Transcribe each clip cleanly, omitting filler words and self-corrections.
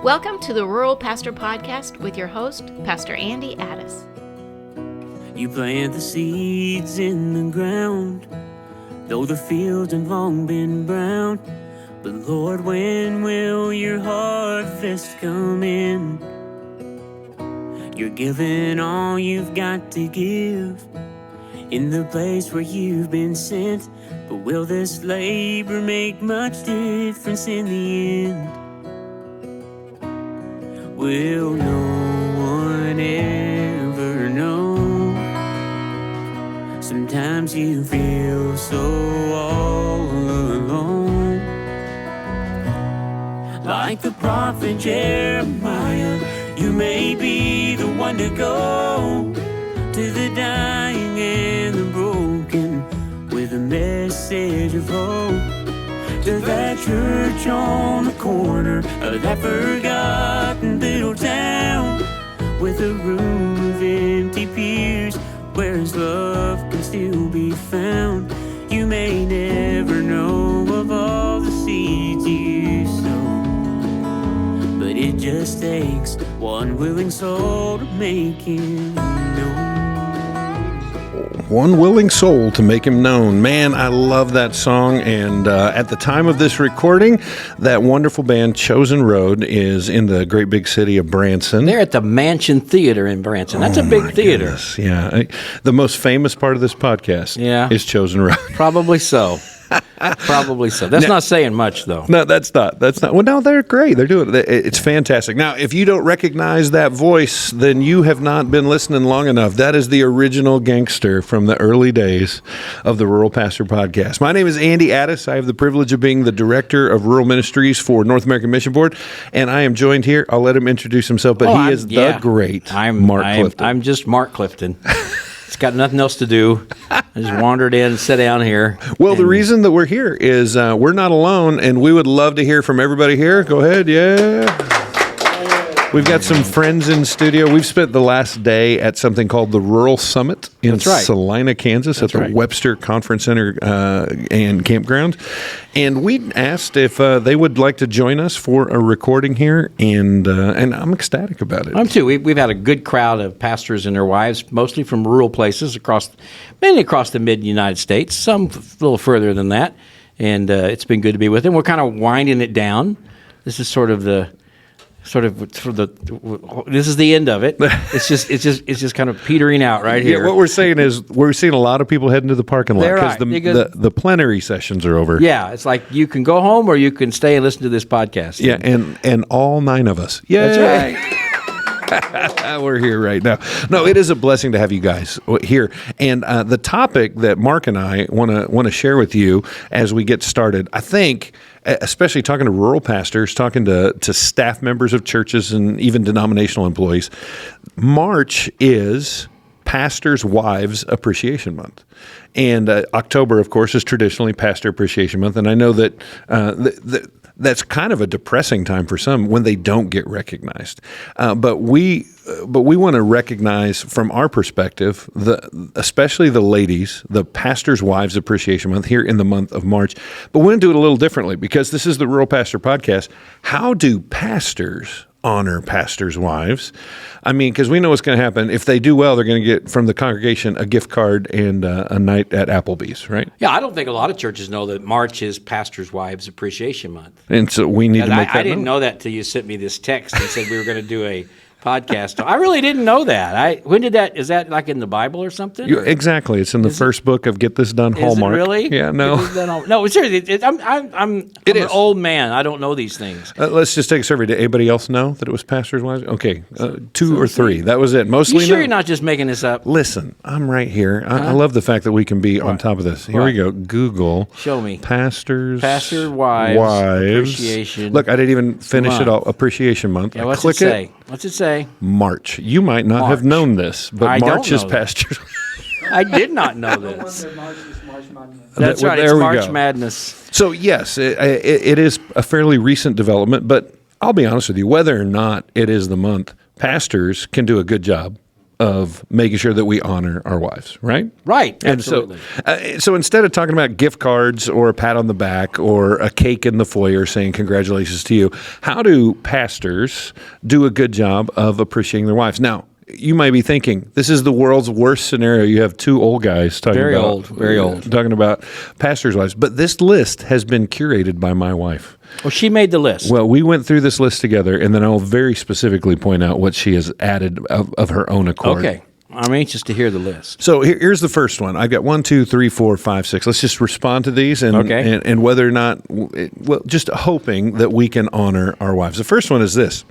Welcome to the Rural Pastor Podcast with your host, Pastor Andy Addis. You plant the seeds in the ground, though the fields have long been brown. But Lord, when will your harvest come in? You're giving all you've got to give in the place where you've been sent. But will this labor make much difference in the end? Will no one ever know? Sometimes you feel so all alone. Like the prophet Jeremiah, you may be the one to go to the dying and the broken with a message of hope. To that church on the corner of that forgotten little town, with a room of empty pews where his love can still be found. You may never know of all the seeds you sow, but it just takes one willing soul to make him known. One willing soul to make him known. Man, I love that song. And at the time of this recording, that wonderful band Chosen Road is in the great big city of Branson. They're at the Mansion Theater in Branson. That's a big theater. Goodness, yeah. The most famous part of this podcast is Chosen Road. Probably so. Probably so. That's not saying much, though. No, that's not. Well, no, they're great. They're doing it. It's fantastic. Now, if you don't recognize that voice, then you have not been listening long enough. That is the original gangster from the early days of the Rural Pastor Podcast. My name is Andy Addis. I have the privilege of being the Director of Rural Ministries for North American Mission Board, and I am joined here. I'll let him introduce himself, but he is the great Mark Clifton. I'm just Mark Clifton. It's got nothing else to do. I just wandered in, sat down here. Well, the reason that we're here is we're not alone, and we would love to hear from everybody here. Go ahead, We've got some friends in studio. We've spent the last day at something called the Rural Summit in Salina, Kansas, at the Webster Conference Center and Campground. And we asked if they would like to join us for a recording here, and I'm ecstatic about it. I'm too. We've had a good crowd of pastors and their wives, mostly from rural places mainly across the mid-United States, some a little further than that. And it's been good to be with them. We're kind of winding it down. This is this is the end of it. It's just kind of petering out right here. Yeah, what we're saying is we're seeing a lot of people heading to the parking lot because the plenary sessions are over. Yeah, it's like you can go home or you can stay and listen to this podcast. Yeah, and all 9 of us. Yeah, that's right. We're here right now. No, it is a blessing to have you guys here. And the topic that Mark and I want to share with you as we get started, I think, especially talking to rural pastors, talking to staff members of churches and even denominational employees, March is Pastors' Wives Appreciation Month. And October, of course, is traditionally Pastor Appreciation Month. And I know that that's kind of a depressing time for some when they don't get recognized. But we want to recognize from our perspective, especially the ladies, the Pastors' Wives Appreciation Month here in the month of March. But we want to do it a little differently because this is the Rural Pastor Podcast. How do pastors honor pastors' wives? I mean, because we know what's going to happen. If they do well, they're going to get from the congregation a gift card and a night at Applebee's, right? Yeah, I don't think a lot of churches know that March is Pastors' Wives Appreciation Month. And so we need to make that I didn't know that till you sent me this text and said we were going to do a podcast. I really didn't know that. When did that? Is that like in the Bible or something? Exactly. It's in the first book of Get This Done, Hallmark. Is it really? Yeah. No. No. Seriously, I'm an old man. I don't know these things. Let's just take a survey. Did anybody else know that it was Pastors' Wives? Okay, 2 or 3. That was it. Mostly. You sure you're not just making this up? Listen, I'm right here. I love the fact that we can be on top of this. Here we go. Google. Show me. Pastor Wives Appreciation. Look, I didn't even finish it all. Appreciation Month. Yeah, what's it say? What's it say? March. You might not have known this, but March is Pastors. I did not know this. March is March Madness. That's right. It's March Madness. So yes, it is a fairly recent development, but I'll be honest with you, whether or not it is the month, pastors can do a good job of making sure that we honor our wives, right? Right. And Absolutely. so instead of talking about gift cards or a pat on the back or a cake in the foyer saying congratulations to you, how do pastors do a good job of appreciating their wives? Now, you might be thinking, this is the world's worst scenario. You have two old guys talking Very very old. talking about pastors' wives. But this list has been curated by my wife. Well, she made the list. Well, we went through this list together, and then I'll very specifically point out what she has added of her own accord. Okay. I'm anxious to hear the list. So here's the first one. I've got 1, 2, 3, 4, 5, 6. Let's just respond to these and whether or not, well, just hoping that we can honor our wives. The first one is this.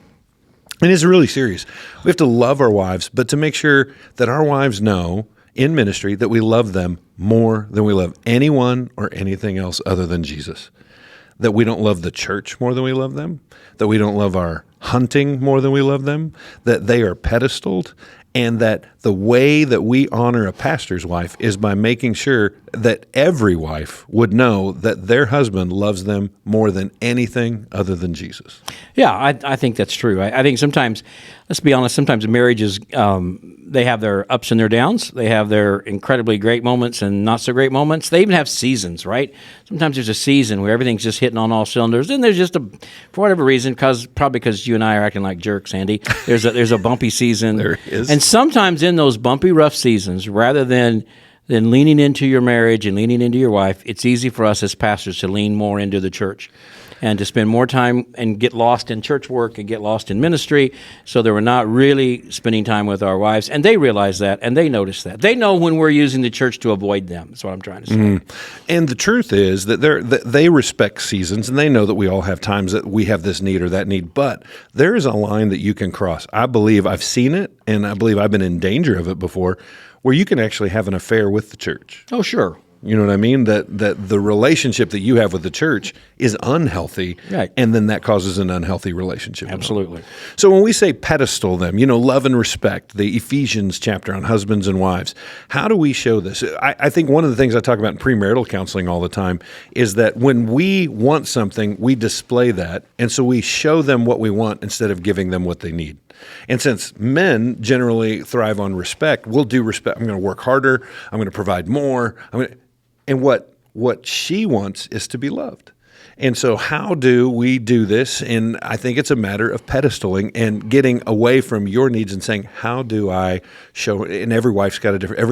And it's really serious. We have to love our wives, but to make sure that our wives know in ministry that we love them more than we love anyone or anything else other than Jesus. That we don't love the church more than we love them, that we don't love our hunting more than we love them, that they are pedestaled, and that the way that we honor a pastor's wife is by making sure that every wife would know that their husband loves them more than anything other than Jesus. Yeah, I think that's true. I think sometimes, let's be honest, sometimes marriages, they have their ups and their downs. They have their incredibly great moments and not so great moments. They even have seasons, right? Sometimes there's a season where everything's just hitting on all cylinders. Then there's just for whatever reason, probably because you and I are acting like jerks, Andy, there's a bumpy season. There is. And sometimes in those bumpy, rough seasons, rather than leaning into your marriage and leaning into your wife, it's easy for us as pastors to lean more into the church and to spend more time and get lost in church work and get lost in ministry so that we're not really spending time with our wives. And they realize that, and they notice that. They know when we're using the church to avoid them. That's what I'm trying to say. And the truth is that they respect seasons, and they know that we all have times that we have this need or that need. But there is a line that you can cross. I believe I've seen it, and I believe I've been in danger of it before, where you can actually have an affair with the church. Oh, sure. You know what I mean? That the relationship that you have with the church is unhealthy, right. And then that causes an unhealthy relationship. Absolutely. So when we say pedestal them, love and respect, the Ephesians chapter on husbands and wives, how do we show this? I think one of the things I talk about in premarital counseling all the time is that when we want something, we display that, and so we show them what we want instead of giving them what they need. And since men generally thrive on respect, we'll do respect. I'm going to work harder. I'm going to provide more. And what she wants is to be loved. And so how do we do this? And I think it's a matter of pedestaling and getting away from your needs and saying, how do I show, and every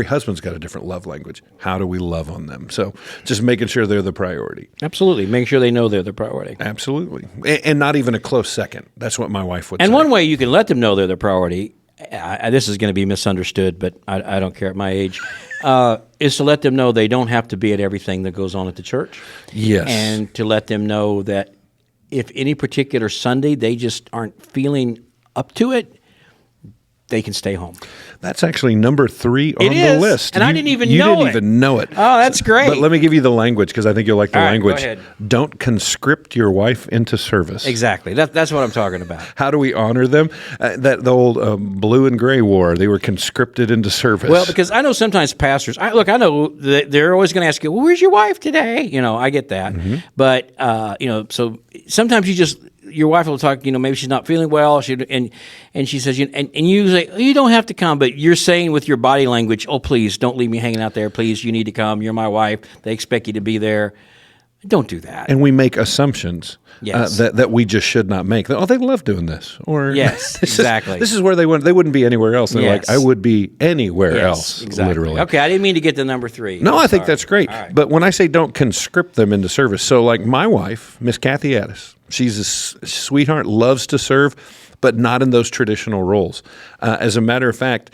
husband's got a different love language. How do we love on them? So just making sure they're the priority. Absolutely. Make sure they know they're the priority. Absolutely. And not even a close second. That's what my wife would say. And one way you can let them know they're the priority, this is going to be misunderstood, but I don't care at my age, is to let them know they don't have to be at everything that goes on at the church. Yes. And to let them know that if any particular Sunday they just aren't feeling up to it, they can stay home. That's actually number 3 on the list. And I didn't even know it. You didn't even know it. Oh, that's great. But let me give you the language because I think you'll like the language. Go ahead. Don't conscript your wife into service. Exactly. That's what I'm talking about. How do we honor them? The old blue and gray war, they were conscripted into service. Well, because I know sometimes pastors, I know that they're always going to ask you, well, where's your wife today? I get that. Mm-hmm. But, so sometimes your wife will talk, maybe she's not feeling well, and she says, and you say, oh, you don't have to come, but you're saying with your body language, oh, please, don't leave me hanging out there. Please, you need to come. You're my wife. They expect you to be there. Don't do that. And we make assumptions that we just should not make. Oh, they love doing this. Or yes, exactly. This is where they wouldn't be anywhere else. They're yes. like, I would be anywhere else, exactly. literally. Okay, I didn't mean to get to number 3. No, I think that's great. Right. But when I say don't conscript them into service, so like my wife, Miss Kathy Addis, she's a sweetheart, loves to serve, but not in those traditional roles. As a matter of fact,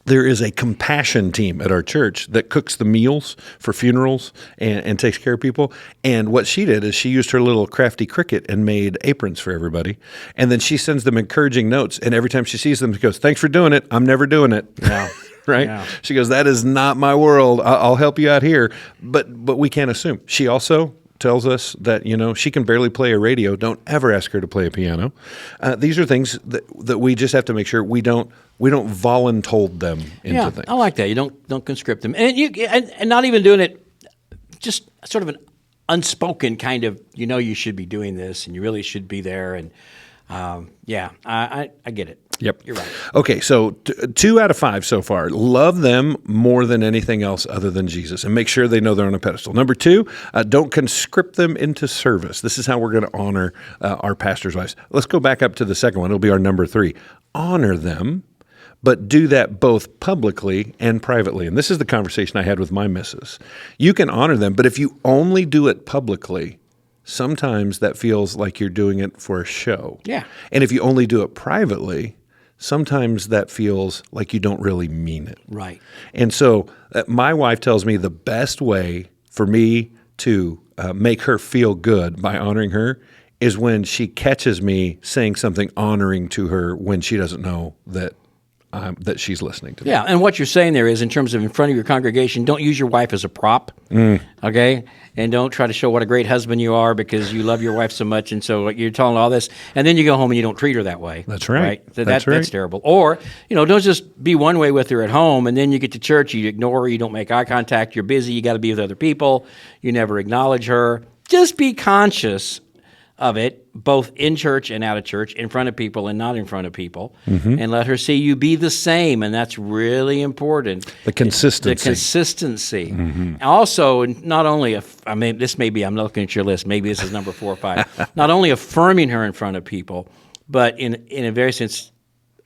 there is a compassion team at our church that cooks the meals for funerals and takes care of people. And what she did is she used her little crafty Cricut and made aprons for everybody. And then she sends them encouraging notes. And every time she sees them, she goes, thanks for doing it. I'm never doing it. No. Right? Yeah. She goes, that is not my world. I'll help you out here. But we can't assume. She also tells us that, she can barely play a radio. Don't ever ask her to play a piano. These are things that we just have to make sure we don't voluntold them into things. I like that. You don't conscript them. And not even doing it just sort of an unspoken kind of, you should be doing this and you really should be there. And I get it. Yep. You're right. Okay, so 2 out of 5 so far. Love them more than anything else other than Jesus, and make sure they know they're on a pedestal. Number 2, don't conscript them into service. This is how we're going to honor our pastors' wives. Let's go back up to the second one. It'll be our number 3. Honor them, but do that both publicly and privately. And this is the conversation I had with my missus. You can honor them, but if you only do it publicly, sometimes that feels like you're doing it for a show. Yeah. And if you only do it privately, sometimes that feels like you don't really mean it. Right. And so my wife tells me the best way for me to make her feel good by honoring her is when she catches me saying something honoring to her when she doesn't know that she's listening to me. Yeah, and what you're saying there is, in terms of in front of your congregation, don't use your wife as a prop, okay? And don't try to show what a great husband you are because you love your wife so much, and so you're telling all this, and then you go home and you don't treat her that way. That's right. So That's right. That's terrible. Or, don't just be one way with her at home, and then you get to church, you ignore her, you don't make eye contact, you're busy, you got to be with other people, you never acknowledge her. Just be conscious of it, both in church and out of church, in front of people and not in front of people, and let her see you be the same, and that's really important. The consistency. The consistency. Also, not only, this may be, I'm looking at your list, maybe this is number 4 or 5, not only affirming her in front of people, but in a very sense,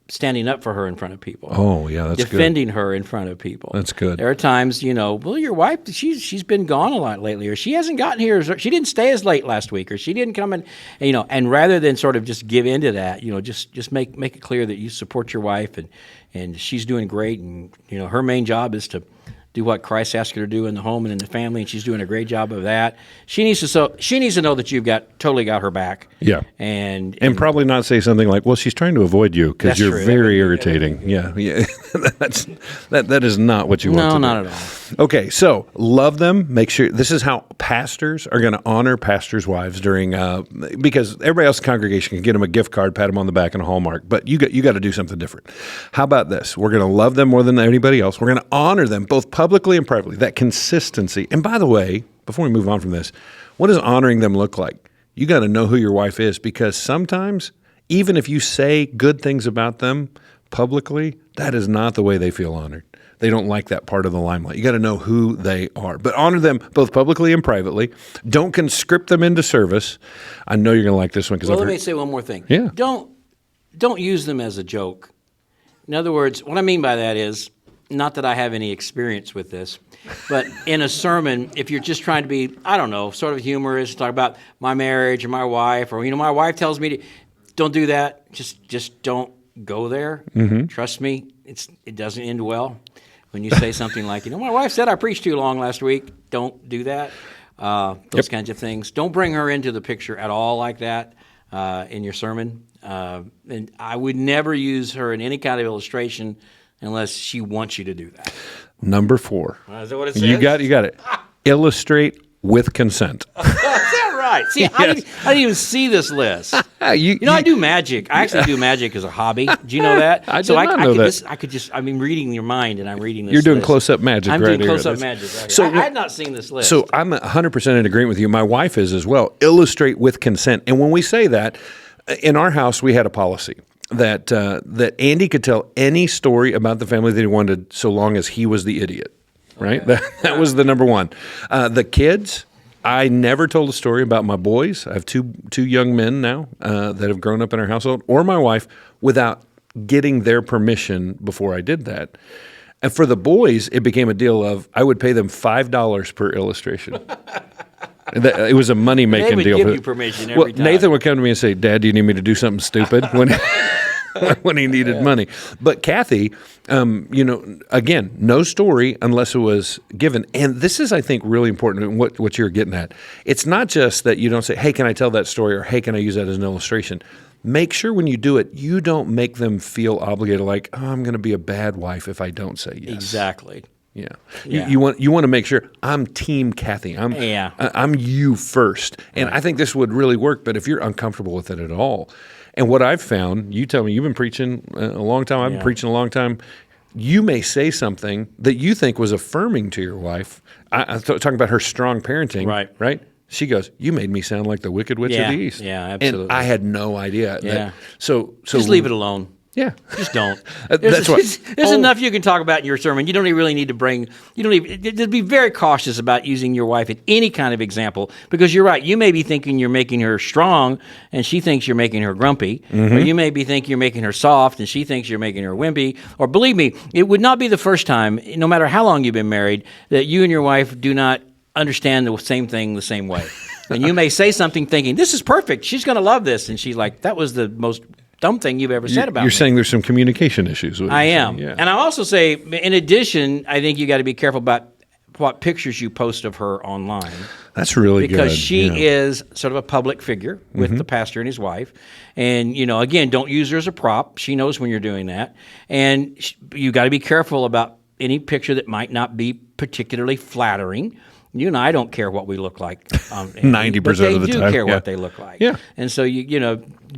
standing up for her in front of people. Oh, yeah, that's defending her in front of people. That's good. There are times, well, your wife, she's been gone a lot lately, or she hasn't gotten here, or she didn't stay as late last week, or she didn't come in, and rather than sort of just give into that, just make it clear that you support your wife and she's doing great, and her main job is to do what Christ asked her to do in the home and in the family, and she's doing a great job of that. She needs to know that you've totally got her back. Yeah, and probably not say something like, "Well, she's trying to avoid you because you're very irritating." Yeah. That is not what you want to do. No, not at all. Okay, so love them. Make sure this is how pastors are going to honor pastors' wives during because everybody else in the congregation can get them a gift card, pat them on the back, and a Hallmark, but you got to do something different. How about this? We're going to love them more than anybody else. We're going to honor them both publicly and privately. That consistency. And by the way, before we move on from this, what does honoring them look like? You got to know who your wife is, because sometimes, even if you say good things about them publicly, that is not the way they feel honored. They don't like that part of the limelight. You got to know who they are. But honor them both publicly and privately. Don't conscript them into service. I know you're going to like this one. Well, let me say one more thing. Yeah. Don't use them as a joke. In other words, what I mean by that is, not that I have any experience with this, but in a sermon, if you're just trying to be, I don't know, sort of humorous, talk about my marriage or my wife, or, my wife tells me to, don't do that. Just don't go there. Mm-hmm. Trust me, it doesn't end well. When you say something like, my wife said I preached too long last week, don't do that. Those kinds of things. Don't bring her into the picture at all like that in your sermon. And I would never use her in any kind of illustration unless she wants you to do that. Number 4. Is that what it says? You got it. Illustrate with consent. Is that right? See, Yes. I didn't even see this list. I do magic. I actually do magic as a hobby. Do you know that? I did not know that. I'm reading your mind, and I'm reading this You're doing list. close-up magic I'm right doing here. close-up magic right here. I had not seen this list. So I'm 100% in agreement with you. My wife is as well. Illustrate with consent. And when we say that, in our house, we had a policy that Andy could tell any story about the family that he wanted, so long as he was the idiot. Right? Okay. That was the number one. The kids, I never told a story about my boys. I have two young men now that have grown up in our household, or my wife, without getting their permission before I did that. And for the boys, it became a deal of I would pay them $5 per illustration. It was a money-making deal. They would give you permission every time. Nathan would come to me and say, "Dad, do you need me to do something stupid?" when he needed money. But Kathy, again, no story unless it was given. And this is, I think, really important, what you're getting at. It's not just that you don't say, "Hey, can I tell that story?" or "Hey, can I use that as an illustration?" Make sure when you do it, you don't make them feel obligated, like, "Oh, I'm going to be a bad wife if I don't say yes." Exactly. Yeah. Yeah. You want to make sure I'm Team Kathy. I'm you first. And I think this would really work, but if you're uncomfortable with it at all. And what I've found, you tell me, you've been preaching a long time, I've been preaching a long time. You may say something that you think was affirming to your wife. I'm talking about her strong parenting. Right? She goes, "You made me sound like the Wicked Witch of the East." Yeah, absolutely. And I had no idea. Yeah. So just leave it alone. Yeah. Just don't. That's what. There's enough you can talk about in your sermon. You don't even really need to bring. You don't even. Just be very cautious about using your wife in any kind of example, because you're right. You may be thinking you're making her strong, and she thinks you're making her grumpy. Or you may be thinking you're making her soft, and she thinks you're making her wimpy. Or believe me, it would not be the first time, no matter how long you've been married, that you and your wife do not understand the same thing the same way. And you may say something thinking, "This is perfect. She's going to love this," and she's like, "That was the most dumb thing you've ever said about me." You're saying there's some communication issues. I am. Yeah. And I also say, in addition, I think you got to be careful about what pictures you post of her online. That's really because good. she is sort of a public figure with the pastor and his wife. And, again, don't use her as a prop. She knows when you're doing that. And you got to be careful about any picture that might not be particularly flattering. You and I don't care what we look like 90% of the time. But they do care what they look like. Yeah. And so,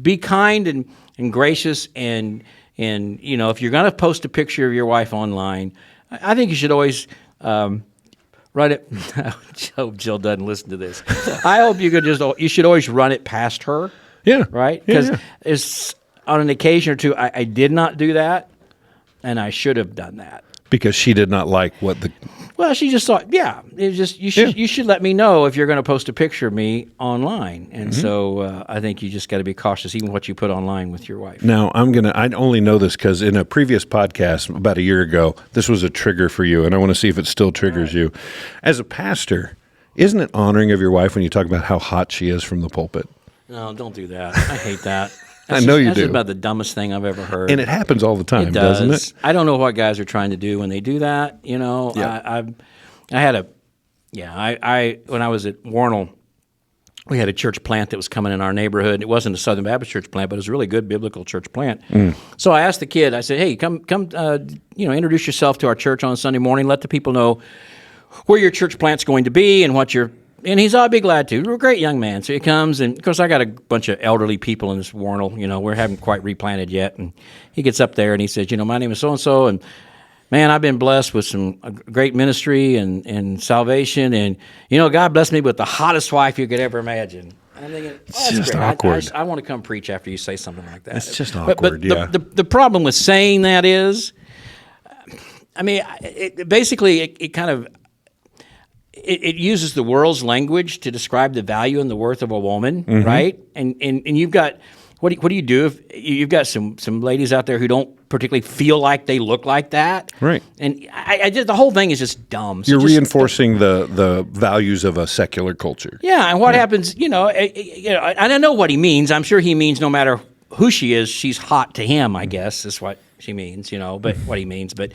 be kind and gracious. And if you're going to post a picture of your wife online, I think you should always run it. Jill doesn't listen to this. I hope you should always run it past her. Yeah. Right? Because it's on an occasion or two, I did not do that, and I should have done that. Because she did not like what the... Well, she just thought, it was just you should let me know if you're going to post a picture of me online, and so I think you just got to be cautious, even what you put online with your wife. Now, I only know this because in a previous podcast about a year ago, this was a trigger for you, and I want to see if it still triggers you. As a pastor, isn't it honoring of your wife when you talk about how hot she is from the pulpit? No, don't do that. I hate that. I know you do. That's about the dummest thing I've ever heard. And it happens all the time, it does. doesn't it? I don't know what guys are trying to do when they do that. Yeah. When I was at Warnell, we had a church plant that was coming in our neighborhood. It wasn't a Southern Baptist church plant, but it was a really good biblical church plant. So I asked the kid, I said, "Hey, come, introduce yourself to our church on Sunday morning. Let the people know where your church plant's going to be and what your..." And he's, "I'll be glad to." We're a great young man. So he comes, and of course I got a bunch of elderly people in this Warnell. We haven't quite replanted yet. And he gets up there and he says, "My name is so-and-so, and man, I've been blessed with some great ministry and salvation. And, God blessed me with the hottest wife you could ever imagine." And I'm thinking, it's just great. awkward. I want to come preach after you say something like that. It's just awkward, but the problem with saying that is, it kind of... It uses the world's language to describe the value and the worth of a woman, right? And you've got, what do you do if you've got some ladies out there who don't particularly feel like they look like that? Right. And the whole thing is just dumb. So You're reinforcing the values of a secular culture. Yeah, and what happens, and I know what he means. I'm sure he means no matter who she is, she's hot to him, I guess, is what she means, but what he means. But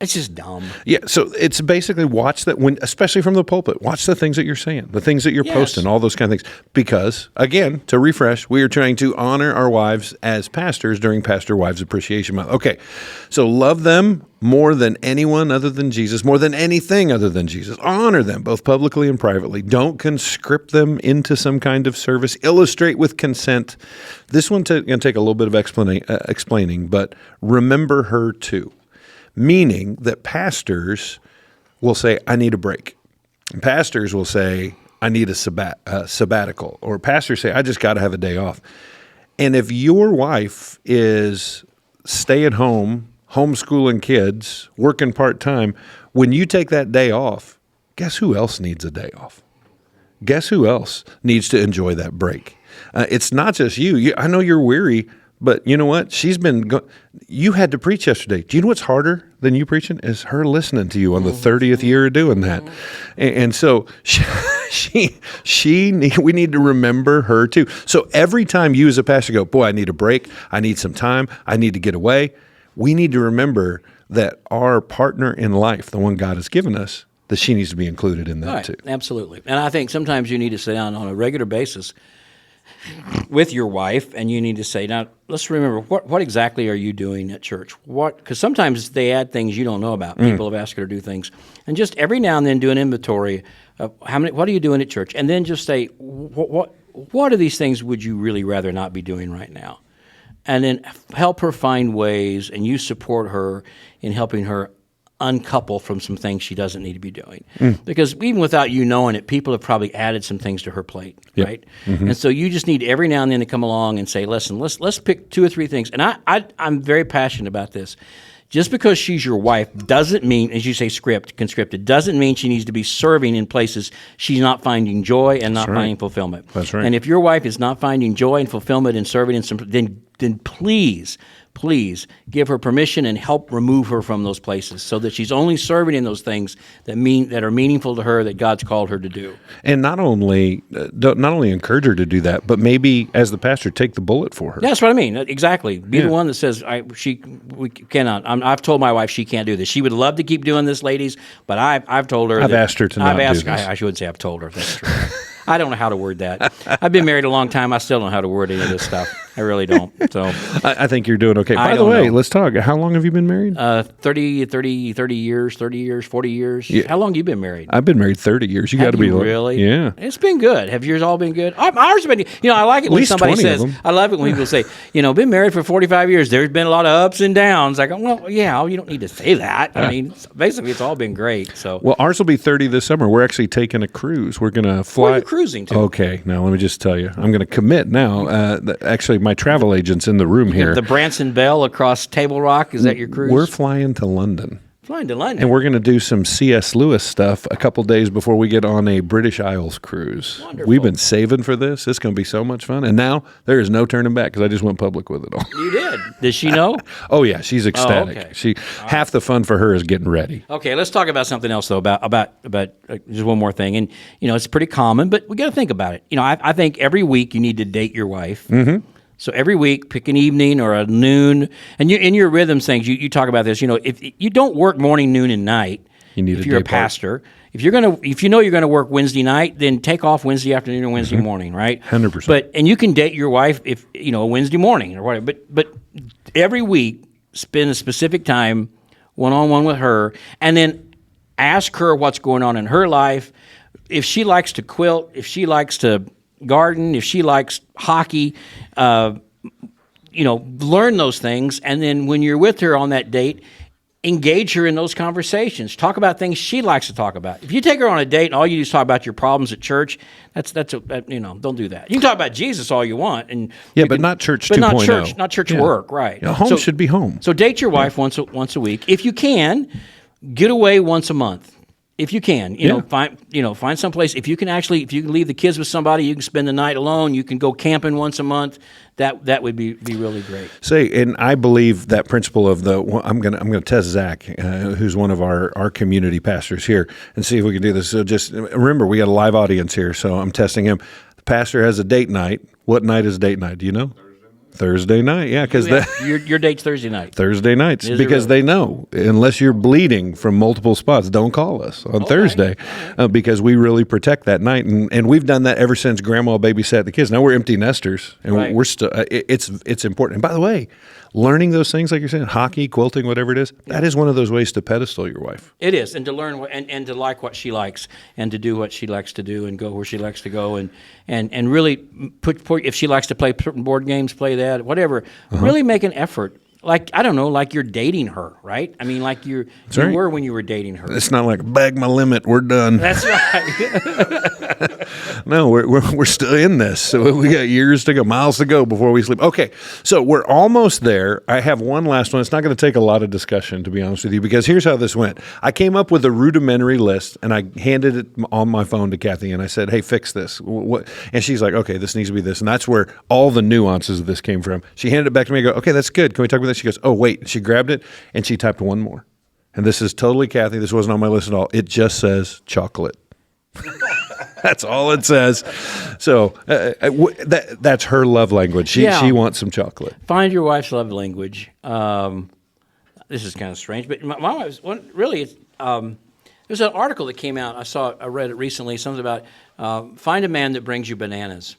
it's just dumb. Yeah, so it's basically watch that especially from the pulpit, watch the things that you're saying, the things that you're posting, all those kind of things. Because, again, to refresh, we are trying to honor our wives as pastors during Pastor Wives Appreciation Month. Okay, so love them more than anyone other than Jesus, more than anything other than Jesus. Honor them, both publicly and privately. Don't conscript them into some kind of service. Illustrate with consent. This one's going to take a little bit of explaining, but remember her too. Meaning that pastors will say, "I need a break." And pastors will say, "I need a sabbatical." Or pastors say, "I just got to have a day off." And if your wife is stay at home, homeschooling kids, working part-time, when you take that day off, guess who else needs a day off? Guess who else needs to enjoy that break? It's not just you. I know you're weary, but you know what? You had to preach yesterday. Do you know what's harder than you preaching? Is her listening to you on the 30th year of doing that. And so we need to remember her too. So every time you as a pastor go, "Boy, I need a break. I need some time. I need to get away." We need to remember that our partner in life, the one God has given us, that she needs to be included in that too. Absolutely. And I think sometimes you need to sit down on a regular basis with your wife, and you need to say, "Now, let's remember, what exactly are you doing at church?" Because sometimes they add things you don't know about. People have asked her to do things. And just every now and then do an inventory of what are you doing at church? And then just say, what of these things would you really rather not be doing right now? And then help her find ways, and you support her in helping her uncouple from some things she doesn't need to be doing. Because even without you knowing it, people have probably added some things to her plate, right? And so you just need every now and then to come along and say, listen, let's pick 2 or 3 things. And I'm very passionate about this. Just because she's your wife doesn't mean, as you say, conscripted, doesn't mean she needs to be serving in places she's not finding joy and not finding fulfillment. That's right. And if your wife is not finding joy and fulfillment in serving in some, then please give her permission and help remove her from those places so that she's only serving in those things that are meaningful to her, that God's called her to do. And not only encourage her to do that, but maybe as the pastor, take the bullet for her. That's what I mean. Exactly. Be the one that says, we cannot. I've told my wife she can't do this. She would love to keep doing this, ladies, but I've told her. I've asked her to not do this. I shouldn't say I've told her. That's true. I don't know how to word that. I've been married a long time. I still don't know how to word any of this stuff. I really don't. So I think you're doing okay. By the way, let's talk. How long have you been married? 30 years, 40 years. Yeah. How long have you been married? I've been married 30 years. You got to be really? Yeah. It's been good. Have yours all been good? Ours have been. I like it when somebody says. I love it when people say, been married for 45 years. There's been a lot of ups and downs. Like, well, yeah, you don't need to say that. I mean, basically, it's all been great. So, well, ours will be 30 this summer. We're actually taking a cruise. We're going to fly. Where are you cruising to? Okay, now let me just tell you, I'm going to commit now. Actually, my travel agent's in the room here. The Branson Bell across Table Rock, is that your cruise? We're flying to London. And we're going to do some C.S. Lewis stuff a couple days before we get on a British Isles cruise. Wonderful. We've been saving for this. It's going to be so much fun. And now there is no turning back because I just went public with it all. You did? Does she know? Oh, yeah. She's ecstatic. Oh, okay. Half the fun for her is getting ready. Okay, let's talk about something else, though, about just one more thing. And, it's pretty common, but we got to think about it. I think every week you need to date your wife. Mm-hmm. So every week, pick an evening or a noon, and in your rhythms things, you talk about this. If you don't work morning, noon, and night, if you're a pastor, if you're gonna work Wednesday night, then take off Wednesday afternoon or Wednesday morning, right? 100%. And you can date your wife if a Wednesday morning or whatever. But every week, spend a specific time one-on-one with her, and then ask her what's going on in her life. If she likes to quilt, if she likes to garden, if she likes hockey, learn those things. And then when you're with her on that date, engage her in those conversations. Talk about things she likes to talk about. If you take her on a date and all you do is talk about your problems at church, don't do that. You can talk about Jesus all you want, but not church 2.0. Not church work, right? Home should be home. So date your wife once a week. If you can, get away once a month. If you can, find some place. If you can leave the kids with somebody, you can spend the night alone. You can go camping once a month. That would be really great. And I believe that principle of I'm gonna test Zach, who's one of our community pastors here, and see if we can do this. So just remember, we got a live audience here, so I'm testing him. The pastor has a date night. What night is date night? Do you know? Thursday night, yeah, because your date's Thursday night. Thursday nights, because they know unless you're bleeding from multiple spots, don't call us on Thursday, because we really protect that night, and we've done that ever since Grandma babysat the kids. Now we're empty nesters, and we're still. It's important. And by the way, learning those things, like you're saying, hockey, quilting, whatever it is, that is one of those ways to pedestal your wife. It is, and to learn and to like what she likes, and to do what she likes to do, and go where she likes to go, and really put if she likes to play board games, play that, whatever. Really make an effort. Like, I don't know, like you're dating her, right? I mean, like you were when you were dating her. It's not like bag my limit, we're done. That's right. No, we're still in this. So we got years to go, miles to go before we sleep. Okay, so we're almost there. I have one last one. It's not going to take a lot of discussion, to be honest with you, because here's how this went. I came up with a rudimentary list, and I handed it on my phone to Kathy, and I said, hey, fix this. And she's like, okay, this needs to be this. And that's where all the nuances of this came from. She handed it back to me and go, okay, that's good. Can we talk about this? She goes, oh, wait. She grabbed it, and she typed one more. And this is totally Kathy. This wasn't on my list at all. It just says chocolate. That's all it says. So that's her love language. She wants some chocolate. Find your wife's love language. This is kind of strange, but my wife's really. There's an article that came out. I read it recently. Something about find a man that brings you bananas.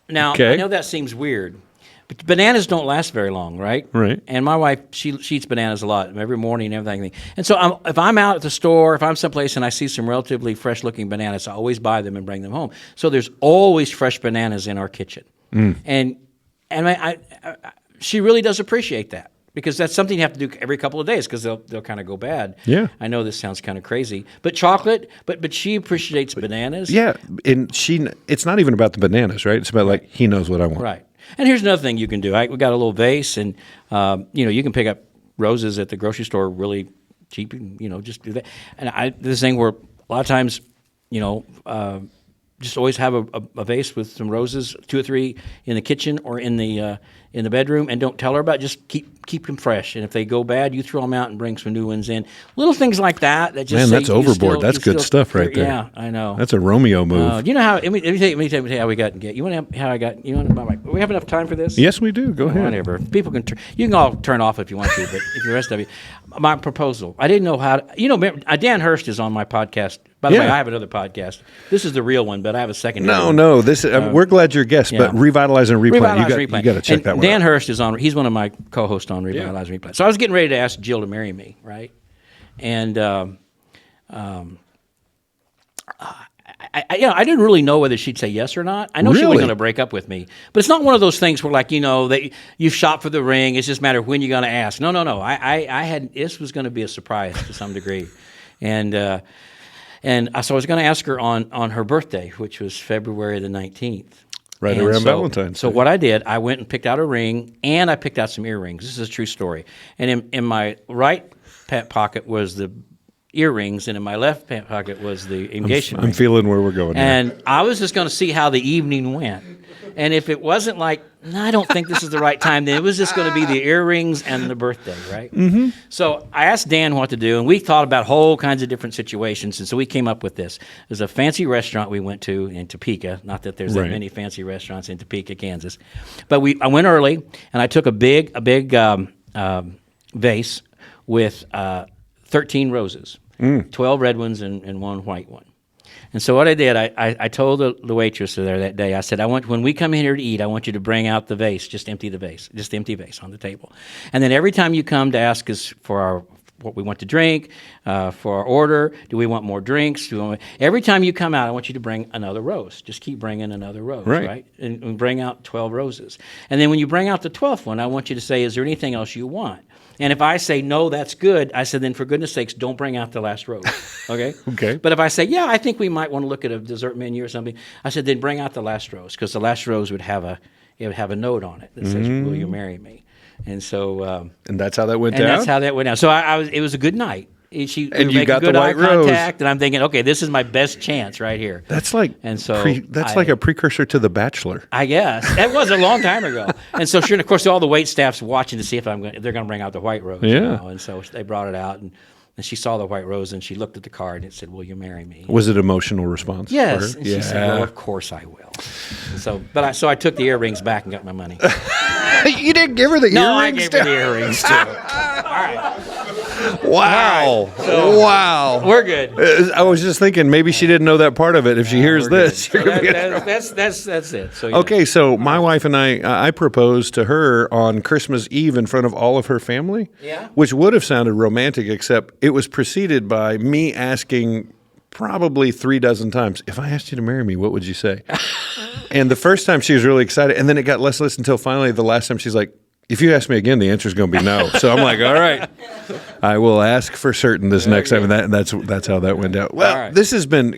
Now I know that seems weird. But bananas don't last very long, right? Right. And my wife, she eats bananas a lot, every morning and everything. And so if I'm out at the store, if I'm someplace and I see some relatively fresh-looking bananas, I always buy them and bring them home. So there's always fresh bananas in our kitchen. And she really does appreciate that. because that's something you have to do every couple of days because they'll kind of go bad. Yeah. I know this sounds kind of crazy, but chocolate, but she appreciates bananas. Yeah, and it's not even about the bananas, right? It's about like he knows what I want. Right. And here's another thing you can do. We got a little vase, and you can pick up roses at the grocery store really cheap. Just do that. And this thing where a lot of times, just always have a vase with some roses, 2 or 3 in the kitchen or in the bedroom, and don't tell her about it. Just keep them fresh. And if they go bad, you throw them out and bring some new ones in. Little things like that. That just Man, that's overboard. That's good stuff right there. Yeah, I know. That's a Romeo move. You know how? Let me tell you how we got. You want to how I got? We have enough time for this? Yes, we do. Go ahead. Whatever. People can. You can all turn off if you want to, but if the rest of you, my proposal. I didn't know how. Dan Hurst is on my podcast. By the way, I have another podcast. This is the real one, but I have a second. No. This we're glad you're a guest, but Revitalize and Replay. You got to check that one out. Dan Hurst is on. He's one of my co-hosts on Revitalize and Replay. So I was getting ready to ask Jill to marry me, right? And I didn't really know whether she'd say yes or not. I know she was going to break up with me, but it's not one of those things where that you've shot for the ring. It's just a matter of when you're going to ask. No. I had this was going to be a surprise to some degree, and so I was going to ask her on her birthday, which was February the 19th. Right around Valentine's Day. So what I did, I went and picked out a ring, and I picked out some earrings. This is a true story. And in my right pocket was the earrings, and in my left pocket was the engagement ring. I'm feeling where we're going here. And I was just going to see how the evening went. And if it wasn't like, no, I don't think this is the right time, then it was just going to be the earrings and the birthday, right? Mm-hmm. So I asked Dan what to do, and we thought about whole kinds of different situations, and so we came up with this. There's a fancy restaurant we went to in Topeka. Not that there's that many fancy restaurants in Topeka, Kansas. But I went early, and I took a big vase with 13 roses, 12 red ones and 1 white one. And so what I did, I told the waitress there that day, I said, when we come in here to eat, I want you to bring out the vase, just empty the vase, just empty vase on the table. And then every time you come to ask us for what we want to drink, for our order, do we want more drinks? Every time you come out, I want you to bring another rose. Just keep bringing another rose, right? And bring out 12 roses. And then when you bring out the 12th one, I want you to say, is there anything else you want? And if I say, no, that's good, I said, then for goodness sakes, don't bring out the last rose, okay? Okay. But if I say, yeah, I think we might want to look at a dessert menu or something, I said, then bring out the last rose, because the last rose would have a note on it that says, will you marry me? And so... and that's how that went down? And that's how that went down. So it was a good night. We you a got good the eye white rose. contact, and I'm thinking, okay, this is my best chance right here. That's like like a precursor to The Bachelor. I guess that was a long time ago. And so, sure, and of course, all the wait staff's watching to see if they're going to bring out the white rose. Yeah. And so they brought it out, and she saw the white rose, and she looked at the card, and it said, "Will you marry me?" Was it emotional response? Yes. For her? And she said, "Well, of course I will." And so, I took the earrings back and got my money. You didn't give her the earrings? No, I gave her the earrings too. All right. Wow. So wow. We're good. I was just thinking maybe she didn't know that part of it. If she hears this, so that's it. So, okay, so my wife and I proposed to her on Christmas Eve in front of all of her family, which would have sounded romantic, except it was preceded by me asking probably 36 times, if I asked you to marry me, what would you say? And the first time she was really excited, and then it got less until finally the last time she's like, if you ask me again, the answer is going to be no. So I'm like, all right, I will ask for certain this next time. And that's how that went down. Well, this has been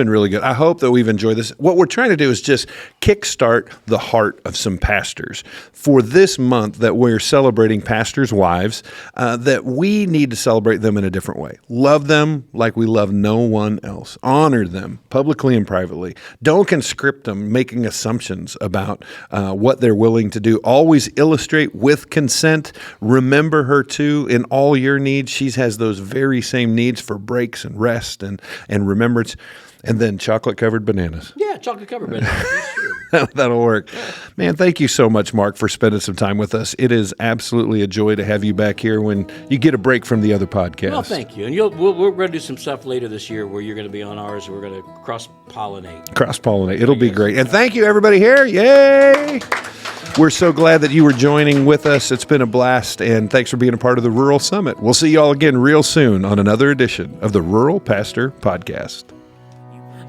really good. I hope that we've enjoyed this. What we're trying to do is just kickstart the heart of some pastors for this month that we're celebrating pastors' wives. That we need to celebrate them in a different way. Love them like we love no one else. Honor them publicly and privately. Don't conscript them, making assumptions about what they're willing to do. Always illustrate with consent. Remember her too in all your needs. She has those very same needs for breaks and rest and remembrance. And then chocolate-covered bananas. Yeah, chocolate-covered bananas. That'll work. Man, thank you so much, Mark, for spending some time with us. It is absolutely a joy to have you back here when you get a break from the other podcast. Well, thank you. And we're going to do some stuff later this year where you're going to be on ours. We're going to cross-pollinate. Cross-pollinate. It'll be great. And thank you, everybody here. Yay! We're so glad that you were joining with us. It's been a blast, and thanks for being a part of the Rural Summit. We'll see you all again real soon on another edition of the Rural Pastor Podcast.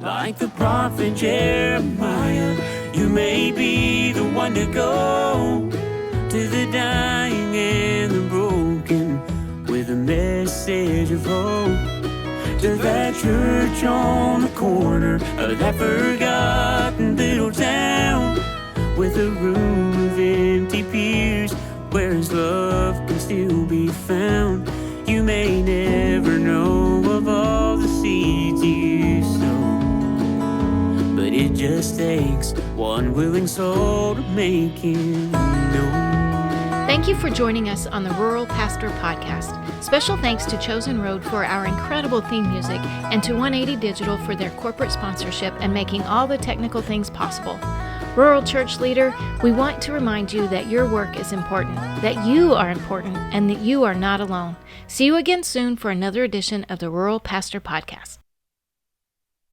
Like the prophet Jeremiah, you may be the one to go to the dying and the broken. message of hope to that church on the corner of that forgotten little town, with a room of empty pews where his love can still be found. You may never know of all the seeds you sow, but it just takes one willing soul to make him know. Thank you for joining us on the Rural Pastor Podcast. Special thanks to Chosen Road for our incredible theme music and to 180 Digital for their corporate sponsorship and making all the technical things possible. Rural Church Leader, we want to remind you that your work is important, that you are important, and that you are not alone. See you again soon for another edition of the Rural Pastor Podcast.